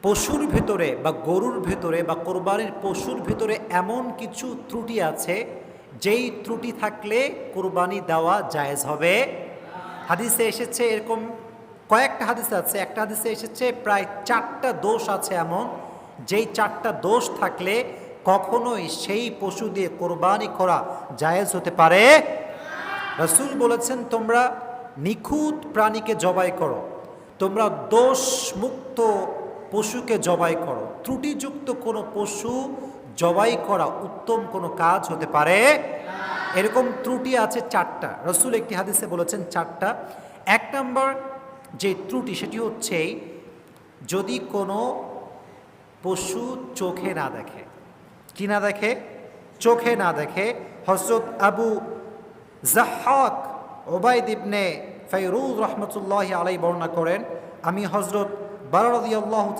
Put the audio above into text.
পশুর ভেতরে বা গরুর ভেতরে বা কোরবানির পশুর ভেতরে এমন কিছু ত্রুটি আছে যেই ত্রুটি থাকলে কোরবানি দেওয়া জায়েজ হবে। হাদিসে এসেছে এরকম কয়েকটা হাদিসে আছে, একটা হাদিসে এসেছে প্রায় 4টা দোষ আছে এমন, যেই 4টা দোষ থাকলে কখনোই সেই পশু দিয়ে কোরবানি করা জায়েজ হতে পারে। রাসূল বলেছেন, তোমরা নিখুঁত প্রাণীকে জবাই করো, তোমরা দোষমুক্ত পশুকে জবাই করো, ত্রুটিযুক্ত কোনো পশু জবাই করা উত্তম কোনো কাজ হতে পারে। এরকম ত্রুটি আছে 4টা, রাসূল একটি হাদিসে বলেছেন 4টা। 1 নম্বর যে ত্রুটি সেটি হচ্ছে যদি কোনো পশু চোখে না দেখে। কি না দেখে? চোখে না দেখে। হযরত আবু যাহ্হাক উবাইদ ইবনে ফায়রুজ রহমতুল্লাহি আলাইহি বর্ণনা করেন, আমি হযরত বারা রাদিয়াল্লাহু